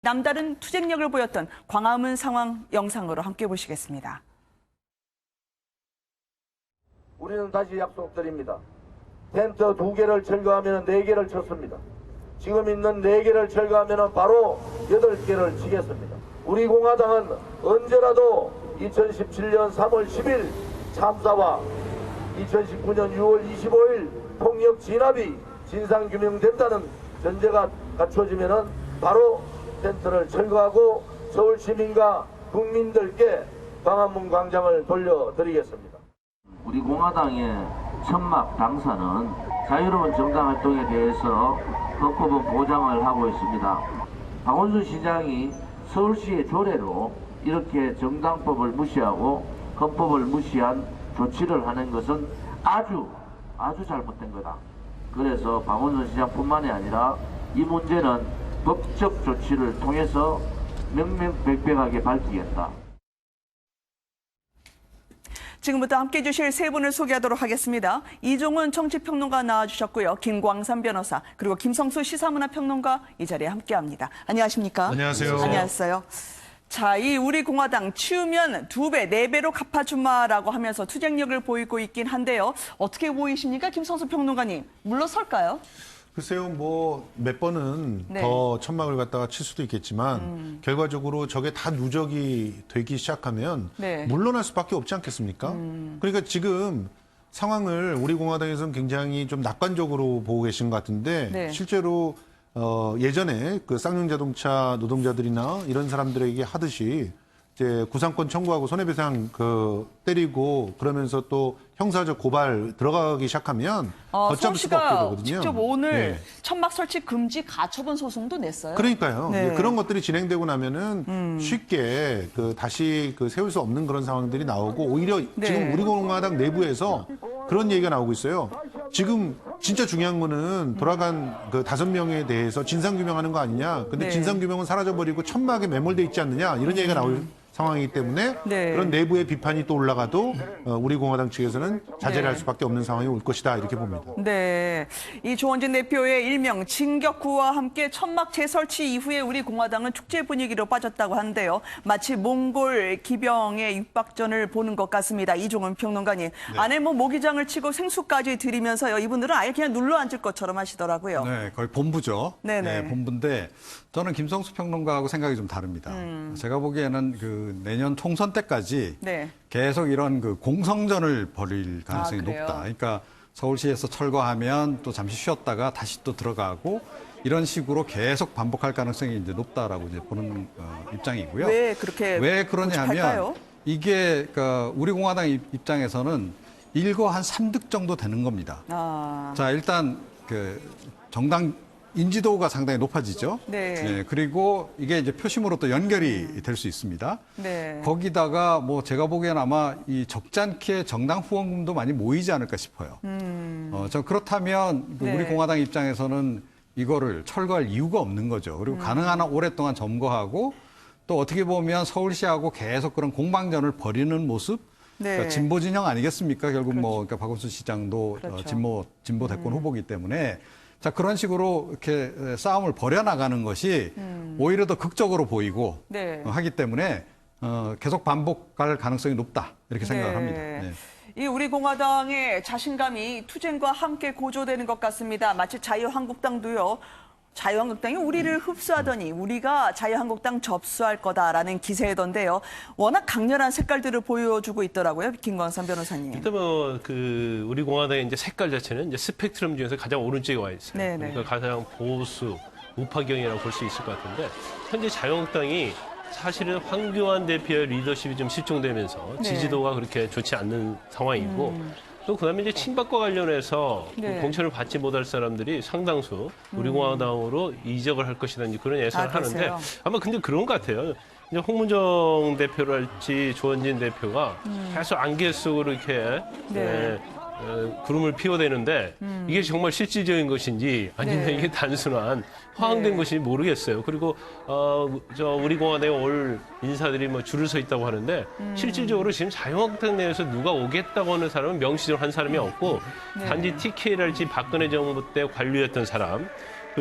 남다른 투쟁력을 보였던 광화문 상황 영상으로 함께 보시겠습니다. 우리는 다시 약속드립니다. 텐트 2개를 철거하면 4개를 쳤습니다. 지금 있는 4개를 철거하면 바로 8개를 치겠습니다. 우리 공화당은 언제라도 2017년 3월 10일 참사와 2019년 6월 25일 폭력 진압이 진상규명된다는 전제가 갖춰지면 바로 텐트를 철거하고 서울 시민과 국민들께 광화문 광장을 돌려드리겠습니다. 우리 공화당의 천막 당사는 자유로운 정당 활동에 대해서 헌법은 보장을 하고 있습니다. 박원순 시장이 서울시의 조례로 이렇게 정당법을 무시하고 헌법을 무시한 조치를 하는 것은 아주 잘못된 거다. 그래서 박원순 시장뿐만이 아니라 이 문제는 법적 조치를 통해서 명명백백하게 밝히겠다. 지금부터 함께해 주실 세 분을 소개하도록 하겠습니다. 이종훈 정치평론가 나와주셨고요. 김광삼 변호사, 그리고 김성수 시사문화평론가 이 자리에 함께합니다. 안녕하십니까? 안녕하세요. 안녕하세요. 자, 이 우리 공화당 치우면 2배, 4배로 갚아주마라고 하면서 투쟁력을 보이고 있긴 한데요. 어떻게 보이십니까? 김성수 평론가님, 물러설까요? 글쎄요, 뭐 몇 번은 네. 더 천막을 갖다가 칠 수도 있겠지만 결과적으로 저게 다 누적이 되기 시작하면 네. 물러날 수밖에 없지 않겠습니까? 그러니까 지금 상황을 우리 공화당에서는 굉장히 좀 낙관적으로 보고 계신 것 같은데 네. 실제로 예전에 그 쌍용자동차 노동자들이나 이런 사람들에게 하듯이 이제 구상권 청구하고 손해배상 때리고 그러면서 또 형사적 고발 들어가기 시작하면 걷잡을 수가 없게 서울시가 되거든요. 직접 오늘 네. 천막 설치 금지 가처분 소송도 냈어요. 그러니까요. 네. 그런 것들이 진행되고 나면은 쉽게 다시 세울 수 없는 그런 상황들이 나오고 오히려 네. 지금 우리 공화당 내부에서 그런 얘기가 나오고 있어요. 지금 진짜 중요한 거는 돌아간 그 5명에 대해서 진상규명하는 거 아니냐. 근데 네. 진상규명은 사라져버리고 천막에 매몰돼 있지 않느냐. 이런 얘기가 나올 상황이기 때문에 네. 그런 내부의 비판이 또 올라가도 우리 공화당 측에서는 자제를 네. 할 수밖에 없는 상황이 올 것이다. 이렇게 봅니다. 네, 이 조원진 대표의 일명 진격구와 함께 천막 재설치 이후에 우리 공화당은 축제 분위기로 빠졌다고 하는데요. 마치 몽골 기병의 육박전을 보는 것 같습니다. 이종훈 평론가님. 안에 뭐 모기장을 치고 생수까지 드리면서요. 이분들은 아예 그냥 눌러앉을 것처럼 하시더라고요. 네, 거의 본부죠. 네네. 네, 본부인데 저는 김성수 평론가하고 생각이 좀 다릅니다. 제가 보기에는 그 내년 총선 때까지 네. 계속 이런 그 공성전을 벌일 가능성이 그래요? 높다. 그러니까 서울시에서 철거하면 또 잠시 쉬었다가 다시 또 들어가고 이런 식으로 계속 반복할 가능성이 이제 높다라고 이제 보는 입장이고요. 왜 그렇게 왜 그러냐면 고집할까요? 이게 그러니까 우리 공화당 입장에서는 일거 한 3득 정도 되는 겁니다. 아, 자, 일단 그 정당 인지도가 상당히 높아지죠. 네. 그리고 이게 이제 표심으로 또 연결이 될 수 있습니다. 네. 거기다가 뭐 제가 보기에는 아마 이 적잖게 정당 후원금도 많이 모이지 않을까 싶어요. 저 그렇다면 그 네. 우리 공화당 입장에서는 이거를 철거할 이유가 없는 거죠. 그리고 가능한 한 오랫동안 점거하고 또 어떻게 보면 서울시하고 계속 그런 공방전을 벌이는 모습. 네. 그러니까 진보 진영 아니겠습니까? 결국 뭐 그러니까 박원순 시장도 그렇죠. 진보 대권 후보이기 때문에 자 그런 식으로 이렇게 싸움을 벌여나가는 것이 오히려 더 극적으로 보이고 네. 하기 때문에 계속 반복할 가능성이 높다 이렇게 생각을 합니다. 네. 이 우리 공화당의 자신감이 투쟁과 함께 고조되는 것 같습니다. 마치 자유한국당도요. 자유한국당이 우리를 흡수하더니 우리가 자유한국당 접수할 거다라는 기세던데요. 워낙 강렬한 색깔들을 보여주고 있더라고요. 김광삼 변호사님. 일단 우리 공화당의 이제 색깔 자체는 이제 스펙트럼 중에서 가장 오른쪽에 와 있어요. 네네. 그러니까 가장 보수, 우파경이라고 볼 수 있을 것 같은데 현재 자유한국당이 사실은 황교안 대표의 리더십이 좀 실종되면서 네. 지지도가 그렇게 좋지 않는 상황이고 또 그다음에 이제 친박과 관련해서 네. 공천을 받지 못할 사람들이 상당수 우리 공화당으로 이적을 할 것이라는 그런 예상을 하는데 그러세요? 아마 근데 그런 것 같아요. 이제 홍문정 대표랄지 조원진 대표가 계속 안개 속으로 이렇게 네. 구름을 피워대는데 이게 정말 실질적인 것인지 아니면 네. 이게 단순한 화학된 네. 것인지 모르겠어요. 그리고 우리 공화당에 올 인사들이 뭐 줄을 서 있다고 하는데 실질적으로 지금 자유한국당 내에서 누가 오겠다고 하는 사람은 명시적으로 한 사람이 없고 네. 단지 TK랄지 박근혜 정부 때 관료였던 사람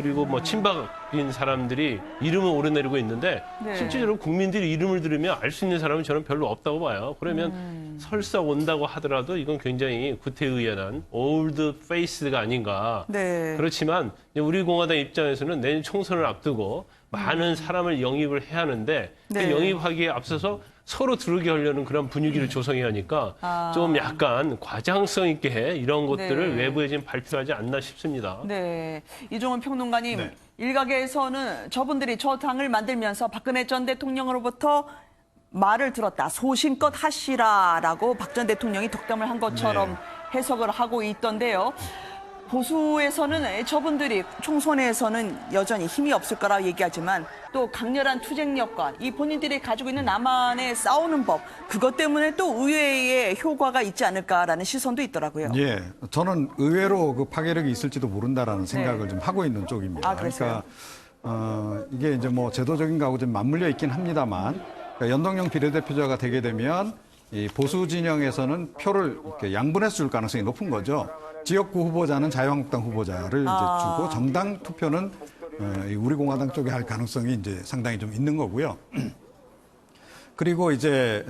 그리고 뭐 친박인 사람들이 이름을 오르내리고 있는데 네. 실제로 국민들이 이름을 들으면 알 수 있는 사람은 저는 별로 없다고 봐요. 그러면 설사 온다고 하더라도 이건 굉장히 구태의연한 올드 페이스가 아닌가. 네. 그렇지만 이제 우리 공화당 입장에서는 내년 총선을 앞두고 많은 사람을 영입을 해야 하는데 네. 그 영입하기에 앞서서 서로 들게 하려는 그런 분위기를 조성해야 하니까 좀 약간 과장성 있게 이런 것들을 네. 외부에 지금 발표하지 않나 싶습니다. 네, 이종훈 평론가님, 네. 일각에서는 저분들이 저 당을 만들면서 박근혜 전 대통령으로부터 말을 들었다. 소신껏 하시라라고 박 전 대통령이 덕담을 한 것처럼 해석을 하고 있던데요. 보수에서는 저분들이 총선에서는 여전히 힘이 없을 거라 얘기하지만 또 강렬한 투쟁력과 이 본인들이 가지고 있는 나만의 싸우는 법, 그것 때문에 또 의회에 효과가 있지 않을까라는 시선도 있더라고요. 예, 저는 의외로 그 파괴력이 있을지도 모른다라는 생각을 네. 좀 하고 있는 쪽입니다. 아, 그러세요? 그러니까 이게 이제 뭐 제도적인 거하고 좀 맞물려 있긴 합니다만, 그러니까 연동형 비례대표자가 되게 되면 이 보수 진영에서는 표를 이렇게 양분해서 줄 가능성이 높은 거죠. 지역구 후보자는 자유한국당 후보자를 이제 주고 정당 투표는 이 우리공화당 쪽에 할 가능성이 이제 상당히 좀 있는 거고요. 그리고 이제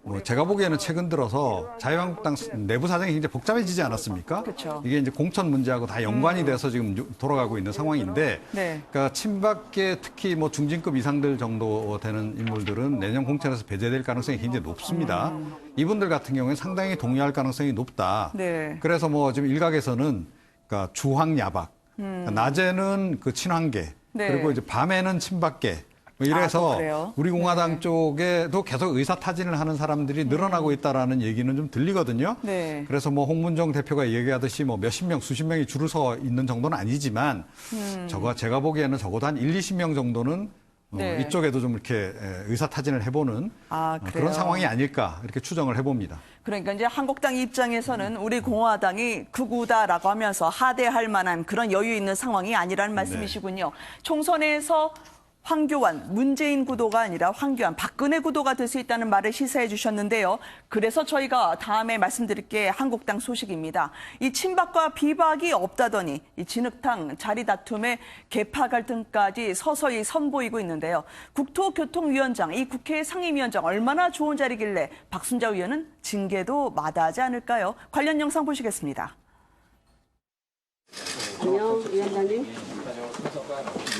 뭐 제가 보기에는 최근 들어서 자유한국당 내부 사정이 굉장히 복잡해지지 않았습니까? 그렇죠. 이게 이제 공천 문제하고 다 연관이 돼서 지금 돌아가고 있는 상황인데, 네. 그러니까 친박계 특히 뭐 중진급 이상들 정도 되는 인물들은 내년 공천에서 배제될 가능성이 굉장히 높습니다. 이분들 같은 경우에는 상당히 동의할 가능성이 높다. 네. 그래서 뭐 지금 일각에서는 그러니까 주황야박, 그러니까 낮에는 그 친황계, 네. 그리고 이제 밤에는 친박계. 뭐 또 이래서 그래요? 우리 공화당 쪽에도 계속 의사 타진을 하는 사람들이 늘어나고 있다라는 얘기는 좀 들리거든요. 네. 그래서 뭐 홍문종 대표가 얘기하듯이 뭐 몇십 명, 수십 명이 줄을 서 있는 정도는 아니지만 제가 보기에는 적어도 한 1, 20명 정도는 네. 이쪽에도 좀 이렇게 의사 타진을 해보는 그래요? 그런 상황이 아닐까 이렇게 추정을 해봅니다. 그러니까 이제 한국당 입장에서는 우리 공화당이 극우다라고 하면서 하대할 만한 그런 여유 있는 상황이 아니라는 말씀이시군요. 총선에서 황교안, 문재인 구도가 아니라 황교안, 박근혜 구도가 될 수 있다는 말을 시사해 주셨는데요. 그래서 저희가 다음에 말씀드릴 게 한국당 소식입니다. 이 친박과 비박이 없다더니 이 진흙탕 자리 다툼에 계파 갈등까지 서서히 선보이고 있는데요. 국토교통위원장, 이 국회 상임위원장 얼마나 좋은 자리길래 박순자 의원은 징계도 마다하지 않을까요? 관련 영상 보시겠습니다. 안녕, 위원장님.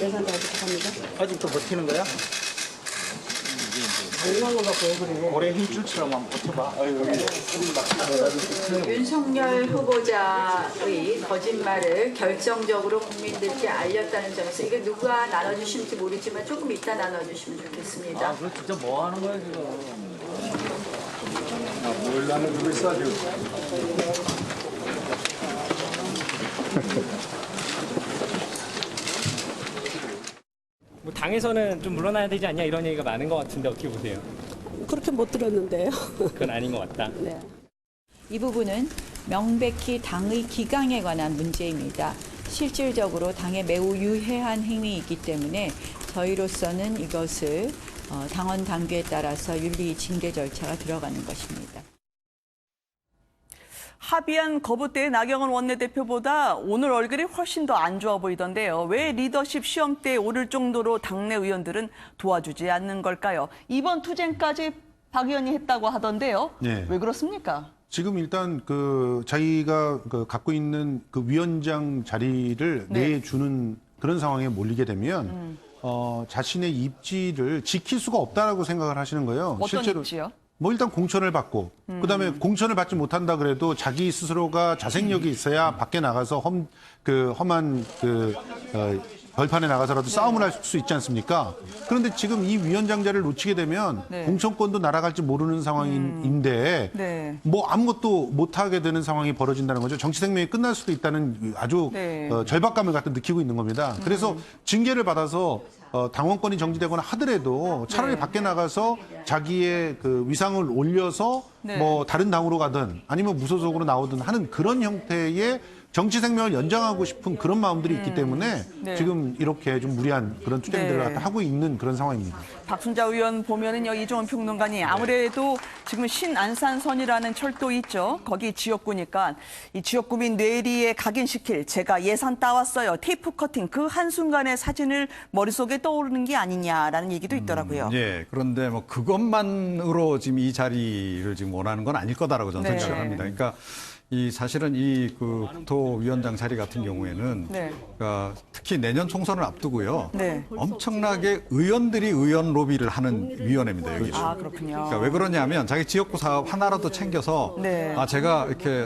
예산도 부탁합니다. 아직도 버티는 거야? 얼마나 갖고 왜 그래? 올해 힘줄처럼 한번 버텨봐. 윤석열 후보자의 거짓말을 결정적으로 국민들께 알렸다는 점에서 이거 누가 나눠주실지 모르지만 조금 이따 나눠주시면 좋겠습니다. 아, 그거 진짜 뭐 하는 거야, 지금? 뭘 나눠주고 있어, 지금? 뭐 당에서는 좀 물러나야 되지 않냐 이런 얘기가 많은 것 같은데 어떻게 보세요? 그렇게 못 들었는데요. 그건 아닌 것 같다. 네. 이 부분은 명백히 당의 기강에 관한 문제입니다. 실질적으로 당에 매우 유해한 행위이기 때문에 저희로서는 이것을 당원 당규에 따라서 윤리 징계 절차가 들어가는 것입니다. 합의한 거부대의 나경원 원내대표보다 오늘 얼굴이 훨씬 더 안 좋아 보이던데요. 왜 리더십 시험대에 오를 정도로 당내 의원들은 도와주지 않는 걸까요? 이번 투쟁까지 박 의원이 했다고 하던데요. 네. 왜 그렇습니까? 지금 일단 자기가 갖고 있는 그 위원장 자리를 네. 내주는 그런 상황에 몰리게 되면 자신의 입지를 지킬 수가 없다라고 생각을 하시는 거예요. 어떤 실제로 입지요? 뭐 일단 공천을 받고 그다음에 공천을 받지 못한다 그래도 자기 스스로가 자생력이 있어야 밖에 나가서 험한 벌판에 나가서라도 싸움을 할 수 있지 않습니까? 그런데 지금 이 위원장 자리를 놓치게 되면 네. 공천권도 날아갈지 모르는 상황인데 네. 뭐 아무것도 못하게 되는 상황이 벌어진다는 거죠. 정치 생명이 끝날 수도 있다는 아주 네. 절박감을 갖다 느끼고 있는 겁니다. 그래서 징계를 받아서 당원권이 정지되거나 하더라도 차라리 네. 밖에 나가서 자기의 그 위상을 올려서 네. 뭐 다른 당으로 가든 아니면 무소속으로 나오든 하는 그런 형태의 정치 생명을 연장하고 싶은 그런 마음들이 있기 때문에 네. 지금 이렇게 좀 무리한 그런 투쟁들을 네. 갖다 하고 있는 그런 상황입니다. 박순자 의원 보면은요, 이종원 평론가님 아무래도 지금 신안산선이라는 철도 있죠. 거기 지역구니까 이 지역구민 뇌리에 각인시킬 제가 예산 따왔어요. 테이프 커팅 그 한순간의 사진을 머릿속에 떠오르는 게 아니냐라는 얘기도 있더라고요. 예. 그런데 뭐 그것만으로 지금 이 자리를 지금 원하는 건 아닐 거다라고 저는 네. 생각을 합니다. 그러니까 이 사실은 이 그 국토위원장 자리 같은 경우에는 네. 그러니까 특히 내년 총선을 앞두고요. 네. 엄청나게 의원들이 의원 로비를 하는 위원회입니다. 여기. 아, 그렇군요. 그러니까 왜 그러냐면 자기 지역구 사업 하나라도 챙겨서 네. 아 제가 이렇게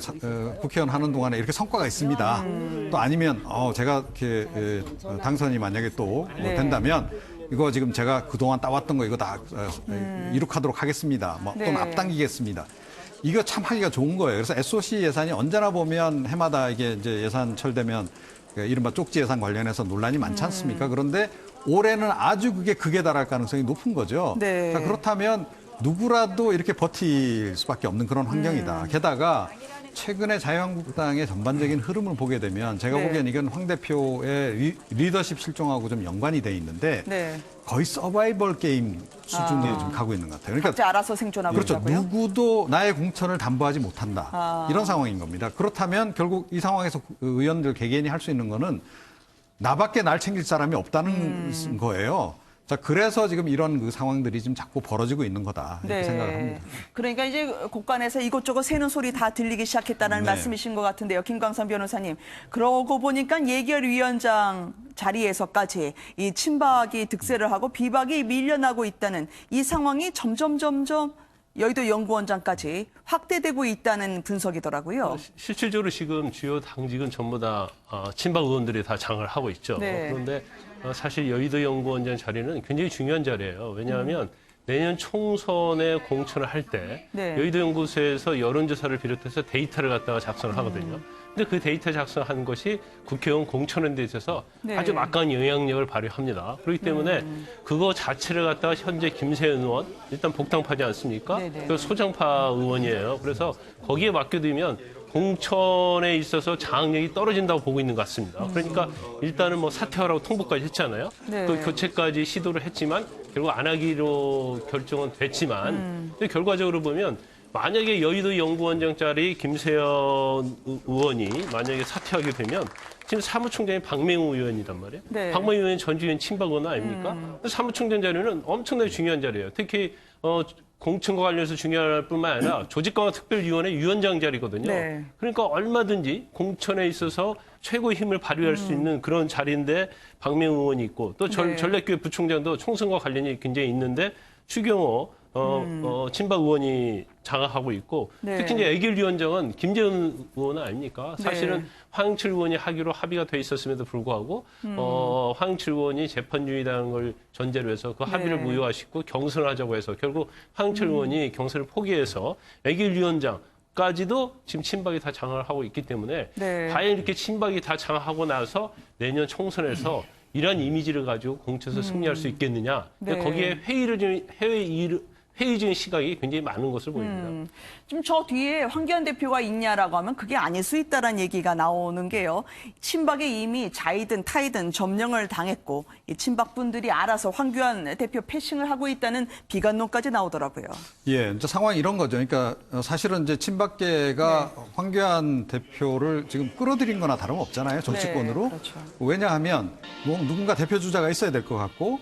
국회의원 하는 동안에 이렇게 성과가 있습니다. 또 아니면 제가 이렇게 당선이 만약에 또 네. 된다면 이거 지금 제가 그동안 따왔던 거 이거 다 이룩하도록 하겠습니다. 뭐 또는 네. 앞당기겠습니다. 이거 참 하기가 좋은 거예요. 그래서 SOC 예산이 언제나 보면 해마다 이게 이제 예산 철되면 이른바 쪽지 예산 관련해서 논란이 많지 않습니까? 그런데 올해는 아주 그게 극에 달할 가능성이 높은 거죠. 네. 자, 그렇다면 누구라도 이렇게 버틸 수밖에 없는 그런 환경이다. 게다가 최근에 자유한국당의 전반적인 흐름을 보게 되면 제가 네. 보기엔 이건 황 대표의 리더십 실종하고 좀 연관이 돼 있는데 네. 거의 서바이벌 게임 수준으로 좀 가고 있는 것 같아요. 그러니까 각자 알아서 생존하고 그렇죠. 있다고요? 누구도 나의 공천을 담보하지 못한다. 이런 상황인 겁니다. 그렇다면 결국 이 상황에서 의원들 개개인이 할 수 있는 거는 나밖에 날 챙길 사람이 없다는 거예요. 자, 그래서 지금 이런 그 상황들이 지금 자꾸 벌어지고 있는 거다. 이렇게 생각을 합니다. 그러니까 이제 곳간에서 이것저것 새는 소리 다 들리기 시작했다는 네. 말씀이신 것 같은데요. 김광선 변호사님. 그러고 보니까 예결위원장 자리에서까지 이 친박이 득세를 하고 비박이 밀려나고 있다는 이 상황이 점점 여의도 연구원장까지 확대되고 있다는 분석이더라고요. 실질적으로 지금 주요 당직은 전부 다 친박 의원들이 다 장을 하고 있죠. 네. 그런데 사실 여의도 연구원장 자리는 굉장히 중요한 자리예요. 왜냐하면 내년 총선에 공천을 할 때 네. 여의도 연구소에서 여론조사를 비롯해서 데이터를 갖다가 작성을 하거든요. 근데 그 데이터 작성한 것이 국회의원 공천에 데 있어서 네. 아주 막강한 영향력을 발휘합니다. 그렇기 때문에 그거 자체를 갖다가 현재 김세현 의원 일단 복당파지 않습니까? 네네. 그 소장파 의원이에요. 그래서 거기에 맡겨두면 공천에 있어서 장악력이 떨어진다고 보고 있는 것 같습니다. 그러니까 일단은 뭐 사퇴하라고 통보까지 했잖아요. 네. 또 교체까지 시도를 했지만 결국 안 하기로 결정은 됐지만 근데 결과적으로 보면 만약에 여의도 연구원장 자리 김세현 의원이 만약에 사퇴하게 되면 지금 사무총장이 박맹우 의원이란 말이에요. 네. 박맹우 의원이 전주현 친박 의원 아닙니까? 사무총장 자리는 엄청나게 중요한 자리예요. 특히 공천과 관련해서 중요할 뿐만 아니라 조직강화 특별위원회 위원장 자리거든요. 네. 그러니까 얼마든지 공천에 있어서 최고의 힘을 발휘할 수 있는 그런 자리인데 박명우 의원이 있고 또 네. 전략교회 부총장도 총선과 관련이 굉장히 있는데 추경호 친박 의원이 장악하고 있고 네. 특히 이제 애결위원장은 김재원 의원 아닙니까? 사실은 네. 황영철 의원이 하기로 합의가 돼 있었음에도 불구하고 황영철 의원이 재판주의라는 걸 전제로 해서 그 합의를 네. 무효화시키고 경선을 하자고 해서 결국 황영철 의원이 경선을 포기해서 애결위원장까지도 지금 친박이 다 장악을 하고 있기 때문에 네. 과연 이렇게 친박이 다 장악하고 나서 내년 총선에서 이런 이미지를 가지고 공천에서 승리할 수 있겠느냐. 네. 거기에 회의적인 시각이 굉장히 많은 것으로 보입니다. 지금 저 뒤에 황교안 대표가 있냐라고 하면 그게 아닐 수 있다는 얘기가 나오는 게요. 친박이 이미 자이든 타이든 점령을 당했고 이 친박분들이 알아서 황교안 대표 패싱을 하고 있다는 비관론까지 나오더라고요. 예, 이제 상황이 이런 거죠. 그러니까 사실은 이제 친박계가 황교안 대표를 지금 끌어들인 거나 다름없잖아요. 정치권으로. 네, 그렇죠. 왜냐하면 뭐 누군가 대표 주자가 있어야 될 것 같고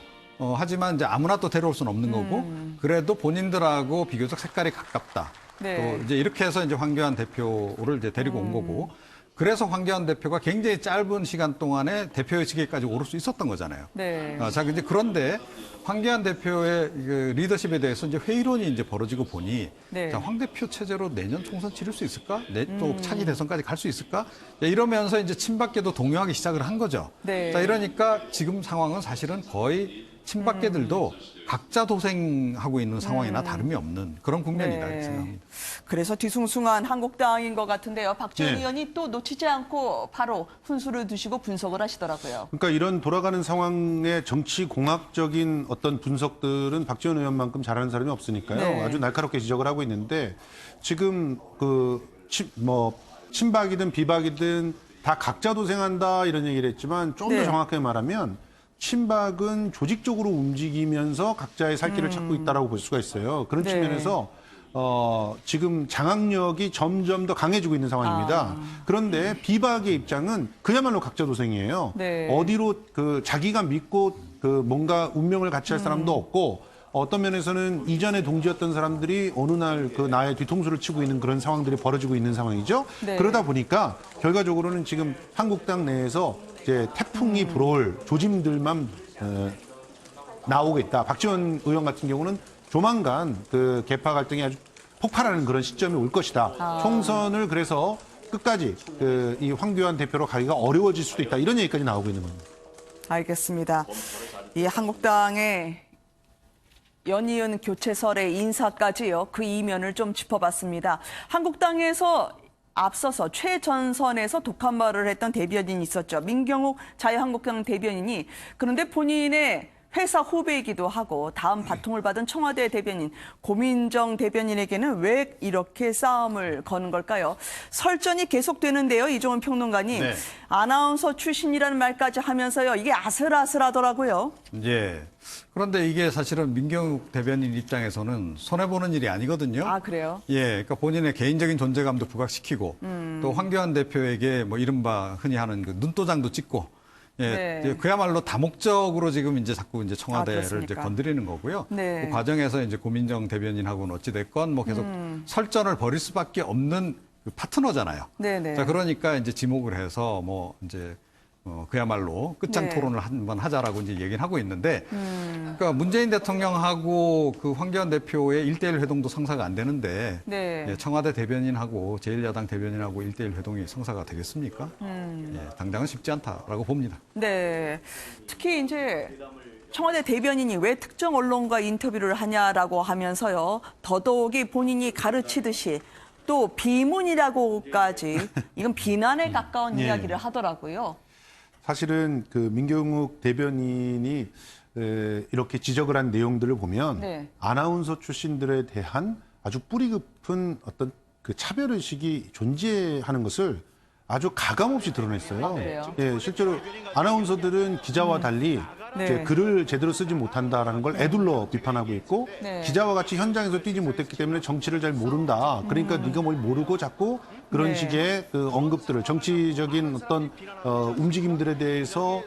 하지만 이제 아무나 또 데려올 수는 없는 거고 그래도 본인들하고 비교적 색깔이 가깝다. 네. 또 이제 이렇게 해서 이제 황교안 대표를 이제 데리고 온 거고 그래서 황교안 대표가 굉장히 짧은 시간 동안에 대표의직에까지 오를 수 있었던 거잖아요. 네. 자, 근데 그런데 황교안 대표의 그 리더십에 대해서 이제 회의론이 이제 벌어지고 보니 네. 자, 황 대표 체제로 내년 총선 치를 수 있을까? 또 차기 대선까지 갈 수 있을까? 이러면서 이제 친박계도 동요하기 시작을 한 거죠. 네. 자, 이러니까 지금 상황은 사실은 거의 친박계들도 각자 도생하고 있는 상황이나 다름이 없는 그런 국면이다 이렇게 생각합니다. 그래서 뒤숭숭한 한국당인 것 같은데요. 박지원 네. 의원이 또 놓치지 않고 바로 훈수를 두시고 분석을 하시더라고요. 그러니까 이런 돌아가는 상황의 정치 공학적인 어떤 분석들은 박지원 의원만큼 잘하는 사람이 없으니까요. 네. 아주 날카롭게 지적을 하고 있는데 지금 친박이든 비박이든 다 각자 도생한다 이런 얘기를 했지만 좀 더 네. 정확하게 말하면 친박은 조직적으로 움직이면서 각자의 살 길을 찾고 있다라고 볼 수가 있어요. 그런 네. 측면에서 지금 장악력이 점점 더 강해지고 있는 상황입니다. 그런데 비박의 입장은 그야말로 각자 도생이에요. 네. 어디로 그 자기가 믿고 그 뭔가 운명을 같이 할 사람도 없고 어떤 면에서는 이전에 동지였던 사람들이 어느 날 그 나의 뒤통수를 치고 있는 그런 상황들이 벌어지고 있는 상황이죠. 네. 그러다 보니까 결과적으로는 지금 한국당 내에서 이제 태풍이 불어올 조짐들만 나오겠다. 박지원 의원 같은 경우는 조만간 그 계파 갈등이 아주 폭발하는 그런 시점이 올 것이다. 총선을 그래서 끝까지 그 이 황교안 대표로 가기가 어려워질 수도 있다. 이런 얘기까지 나오고 있는 겁니다. 알겠습니다. 이 한국당의 연이은 교체설의 인사까지요. 그 이면을 좀 짚어봤습니다. 한국당에서 앞서서 최전선에서 독한 말을 했던 대변인이 있었죠. 민경욱 자유한국당 대변인이 그런데 본인의 회사 후배이기도 하고 다음 바통을 받은 청와대 대변인 고민정 대변인에게는 왜 이렇게 싸움을 거는 걸까요? 설전이 계속되는데요. 이종훈 평론가님. 네. 아나운서 출신이라는 말까지 하면서요. 이게 아슬아슬하더라고요. 예. 그런데 이게 사실은 민경욱 대변인 입장에서는 손해보는 일이 아니거든요. 아, 그래요? 예. 그러니까 본인의 개인적인 존재감도 부각시키고 또 황교안 대표에게 뭐 이른바 흔히 하는 그 눈도장도 찍고 예. 네. 그야말로 다목적으로 지금 이제 자꾸 이제 청와대를 그렇습니까? 이제 건드리는 거고요. 네. 그 과정에서 이제 고민정 대변인하고는 어찌됐건 뭐 계속 설전을 벌일 수밖에 없는 그 파트너잖아요. 네네. 자, 그러니까 이제 지목을 해서 뭐 이제 그야말로 끝장 네. 토론을 한번 하자라고 이제 얘기를 하고 있는데, 그러니까 문재인 대통령하고 그 황교안 대표의 1대1 회동도 성사가 안 되는데, 네. 예, 청와대 대변인하고 제1야당 대변인하고 1대1 회동이 성사가 되겠습니까? 예, 당장은 쉽지 않다라고 봅니다. 네. 특히 이제 청와대 대변인이 왜 특정 언론과 인터뷰를 하냐라고 하면서요. 더더욱이 본인이 가르치듯이 또 비문이라고까지 이건 비난에 가까운 예. 이야기를 하더라고요. 사실은 그 민경욱 대변인이 이렇게 지적을 한 내용들을 보면 네. 아나운서 출신들에 대한 아주 뿌리 깊은 어떤 그 차별의식이 존재하는 것을 아주 가감없이 드러냈어요. 그래요? 예, 실제로 아나운서들은 기자와 달리 네. 이제 글을 제대로 쓰지 못한다라는 걸 애둘러 비판하고 있고 네. 기자와 같이 현장에서 뛰지 못했기 때문에 정치를 잘 모른다. 그러니까 네가 뭘 모르고 자꾸 그런 네. 식의 그 언급들을 정치적인 어떤 움직임들에 대해서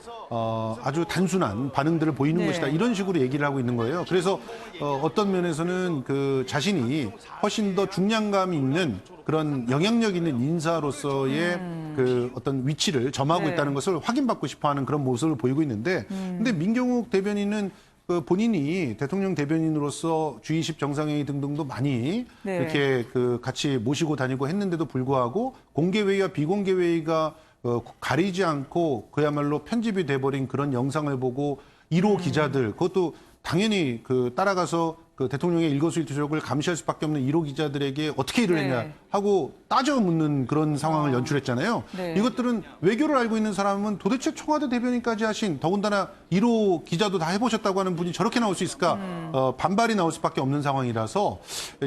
아주 단순한 반응들을 보이는 네. 것이다. 이런 식으로 얘기를 하고 있는 거예요. 그래서 어떤 면에서는 그 자신이 훨씬 더 중량감이 있는 그런 영향력 있는 인사로서의 그 어떤 위치를 점하고 네. 있다는 것을 확인받고 싶어하는 그런 모습을 보이고 있는데, 근데 민경욱 대변인은 그 본인이 대통령 대변인으로서 G20 정상회의 등등도 많이 네. 이렇게 그 같이 모시고 다니고 했는데도 불구하고 공개회의와 비공개회의가 가리지 않고 그야말로 편집이 돼버린 그런 영상을 보고 1호 기자들, 그것도 당연히 그 따라가서 그 대통령의 일거수일투족을 감시할 수밖에 없는 1호 기자들에게 어떻게 일을 네. 했냐 하고 따져 묻는 그런 상황을 연출했잖아요. 네. 이것들은 외교를 알고 있는 사람은 도대체 청와대 대변인까지 하신, 더군다나 1호 기자도 다 해보셨다고 하는 분이 저렇게 나올 수 있을까? 반발이 나올 수밖에 없는 상황이라서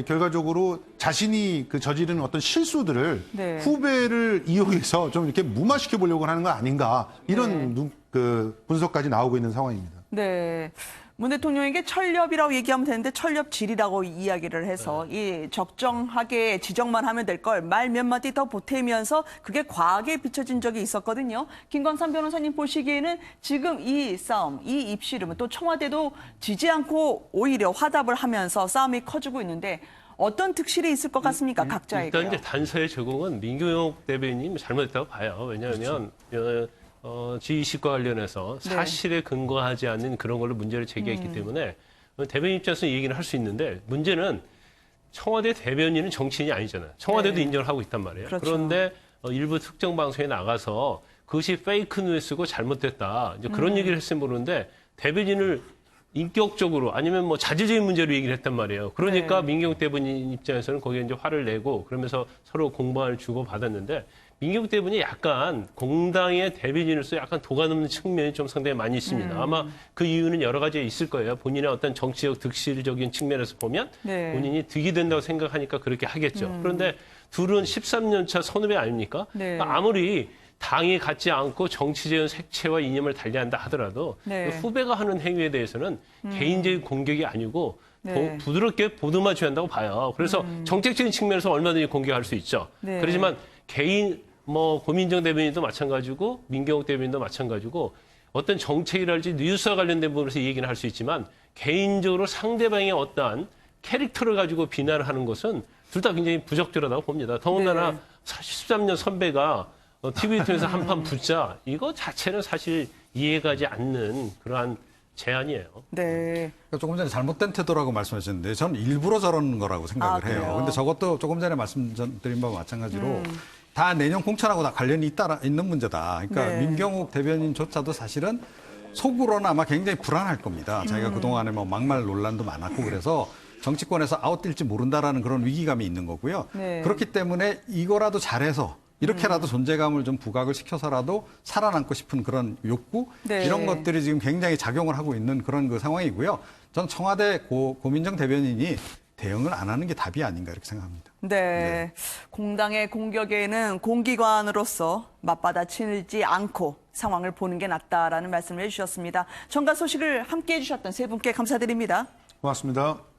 결과적으로 자신이 그 저지른 어떤 실수들을 네. 후배를 이용해서 좀 이렇게 무마시켜 보려고 하는 거 아닌가, 이런 그 분석까지 나오고 있는 상황입니다. 네. 문 대통령에게 철렵이라고 얘기하면 되는데 철렵질이라고 이야기를 해서 이 적정하게 지적만 하면 될 걸 말 몇 마디 더 보태면서 그게 과하게 비춰진 적이 있었거든요. 김광삼 변호사님 보시기에는 지금 이 싸움, 이 입씨름은 또 청와대도 지지 않고 오히려 화답을 하면서 싸움이 커지고 있는데 어떤 득실이 있을 것 같습니까? 각자에게. 일단 이제 단서의 제공은 민경욱 대변인이 잘못했다고 봐요. 왜냐하면 G20과 관련해서 네. 사실에 근거하지 않는 그런 걸로 문제를 제기했기 때문에 대변인 입장에서 얘기는 할 수 있는데, 문제는 청와대 대변인은 정치인이 아니잖아요. 청와대도 네. 인정을 하고 있단 말이에요. 그렇죠. 그런데 일부 특정 방송에 나가서 그것이 페이크 뉴스고 잘못됐다, 이제 그런 얘기를 했으면 모르는데 대변인을 인격적으로 아니면 뭐 자질적인 문제로 얘기를 했단 말이에요. 그러니까 네. 민경욱 대변인 입장에서는 거기에 이제 화를 내고 그러면서 서로 공방을 주고 받았는데, 민경욱 대변인이 약간 공당의 대변인으로서 약간 도가넘는 측면이 좀 상당히 많이 있습니다. 아마 그 이유는 여러 가지 있을 거예요. 본인의 어떤 정치적 득실적인 측면에서 보면 네. 본인이 득이 된다고 생각하니까 그렇게 하겠죠. 그런데 둘은 13년 차 선후배 아닙니까? 네. 아무리 당이 갖지 않고 정치적인 색채와 이념을 달리한다 하더라도 네. 후배가 하는 행위에 대해서는 개인적인 공격이 아니고 네. 부드럽게 보듬어 줘야 한다고 봐요. 그래서 정책적인 측면에서 얼마든지 공격할 수 있죠. 네. 그렇지만 개인 고민정 대변인도 마찬가지고 민경욱 대변인도 마찬가지고 어떤 정책이랄지 뉴스와 관련된 부분에서 이 얘기는 할 수 있지만 개인적으로 상대방의 어떠한 캐릭터를 가지고 비난을 하는 것은 둘 다 굉장히 부적절하다고 봅니다. 더군다나 네. 13년 선배가 TV 통해서 한판 붙자 이거 자체는 사실 이해가지 않는 그러한 제안이에요. 네. 그러니까 조금 전에 잘못된 태도라고 말씀하셨는데 저는 일부러 저런 거라고 생각을 그래요? 해요. 근데 저것도 조금 전에 말씀드린 바와 마찬가지로 다 내년 공천하고 다 관련이 있는 문제다. 그러니까 네. 민경욱 대변인조차도 사실은 속으로는 아마 굉장히 불안할 겁니다. 자기가 그동안에 막말 논란도 많았고 그래서 정치권에서 아웃될지 모른다라는 그런 위기감이 있는 거고요. 네. 그렇기 때문에 이거라도 잘해서 이렇게라도 존재감을 좀 부각을 시켜서라도 살아남고 싶은 그런 욕구 네. 이런 것들이 지금 굉장히 작용을 하고 있는 그런 그 상황이고요. 전 청와대 고민정 대변인이 대응을 안 하는 게 답이 아닌가 이렇게 생각합니다. 네. 공당의 공격에는 공기관으로서 맞받아치지 않고 상황을 보는 게 낫다라는 말씀을 해주셨습니다. 정가 소식을 함께해 주셨던 세 분께 감사드립니다. 고맙습니다.